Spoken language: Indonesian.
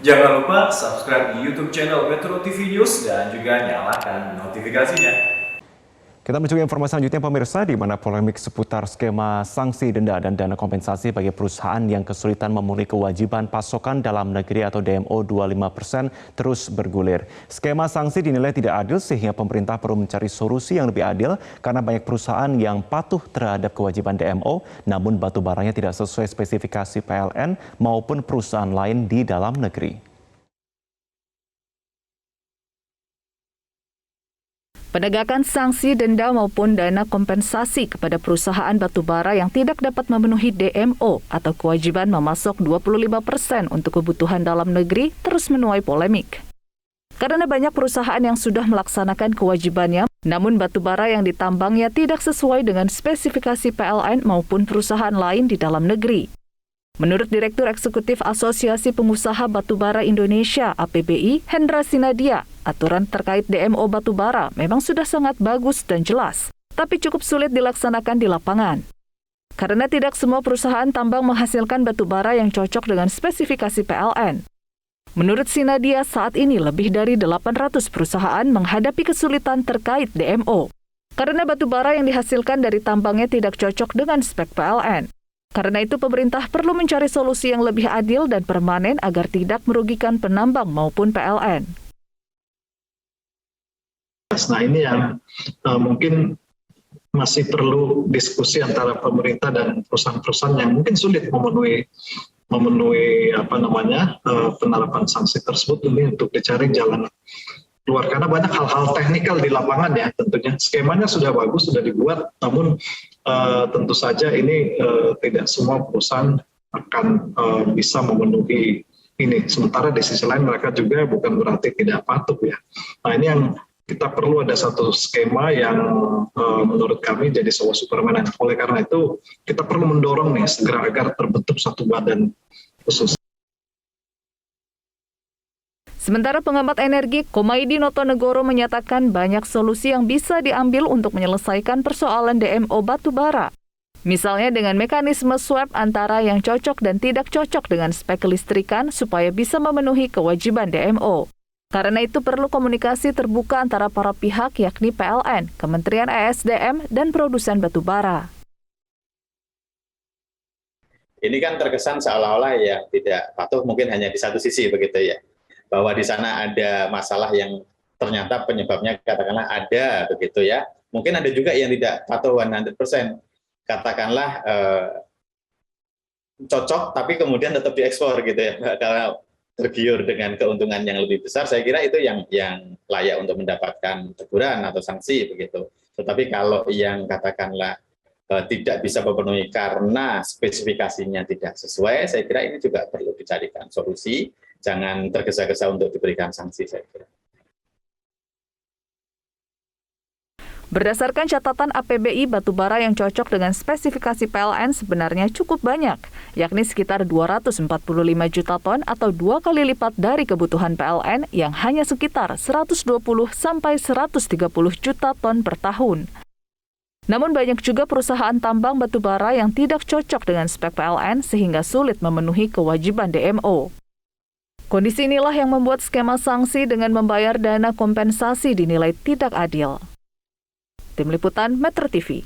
Jangan lupa subscribe di YouTube channel Metro TV News dan juga nyalakan notifikasinya. Kita menuju informasi selanjutnya pemirsa, di mana polemik seputar skema sanksi denda dan dana kompensasi bagi perusahaan yang kesulitan memenuhi kewajiban pasokan dalam negeri atau DMO 25% terus bergulir. Skema sanksi dinilai tidak adil sehingga pemerintah perlu mencari solusi yang lebih adil karena banyak perusahaan yang patuh terhadap kewajiban DMO namun batu baranya tidak sesuai spesifikasi PLN maupun perusahaan lain di dalam negeri. Penegakan sanksi denda maupun dana kompensasi kepada perusahaan batubara yang tidak dapat memenuhi DMO atau kewajiban memasok 25% untuk kebutuhan dalam negeri terus menuai polemik. Karena banyak perusahaan yang sudah melaksanakan kewajibannya, namun batubara yang ditambangnya tidak sesuai dengan spesifikasi PLN maupun perusahaan lain di dalam negeri. Menurut Direktur Eksekutif Asosiasi Pengusaha Batubara Indonesia (APBI), Hendra Sinadia, aturan terkait DMO batubara memang sudah sangat bagus dan jelas, tapi cukup sulit dilaksanakan di lapangan. Karena tidak semua perusahaan tambang menghasilkan batubara yang cocok dengan spesifikasi PLN. Menurut Sinadia, saat ini lebih dari 800 perusahaan menghadapi kesulitan terkait DMO. Karena batubara yang dihasilkan dari tambangnya tidak cocok dengan spek PLN. Karena itu pemerintah perlu mencari solusi yang lebih adil dan permanen agar tidak merugikan penambang maupun PLN. Nah ini yang mungkin masih perlu diskusi antara pemerintah dan perusahaan-perusahaan yang mungkin sulit memenuhi penerapan sanksi tersebut, ini untuk dicari jalan keluar karena banyak hal-hal teknikal di lapangan ya. Tentunya skemanya sudah bagus, sudah dibuat, namun tentu saja ini tidak semua perusahaan akan bisa memenuhi ini. Sementara di sisi lain mereka juga bukan berarti tidak patuh ya. Nah ini yang kita perlu ada satu skema yang menurut kami jadi solusi permanen. Oleh karena itu kita perlu mendorong nih segera agar terbentuk satu badan khusus. Sementara pengamat energi Komaidi Notonegoro menyatakan banyak solusi yang bisa diambil untuk menyelesaikan persoalan DMO batubara. Misalnya dengan mekanisme swab antara yang cocok dan tidak cocok dengan spek kelistrikan supaya bisa memenuhi kewajiban DMO. Karena itu perlu komunikasi terbuka antara para pihak yakni PLN, Kementerian ESDM, dan produsen batubara. Ini kan terkesan seolah-olah yang tidak patuh mungkin hanya di satu sisi begitu ya. Bahwa di sana ada masalah yang ternyata penyebabnya katakanlah ada begitu ya. Mungkin ada juga yang tidak patuh 100%. Katakanlah cocok tapi kemudian tetap diekspor gitu ya. Karena tergiur dengan keuntungan yang lebih besar, saya kira itu yang layak untuk mendapatkan teguran atau sanksi begitu. Tetapi kalau yang katakanlah tidak bisa memenuhi karena spesifikasinya tidak sesuai, saya kira ini juga perlu dicarikan solusi. Jangan tergesa-gesa untuk diberikan sanksi, saya kira. Berdasarkan catatan APBI, batubara yang cocok dengan spesifikasi PLN sebenarnya cukup banyak, yakni sekitar 245 juta ton atau 2 kali lipat dari kebutuhan PLN yang hanya sekitar 120 sampai 130 juta ton per tahun. Namun banyak juga perusahaan tambang batubara yang tidak cocok dengan spek PLN sehingga sulit memenuhi kewajiban DMO. Kondisi inilah yang membuat skema sanksi dengan membayar dana kompensasi dinilai tidak adil. Tim Liputan Metro TV.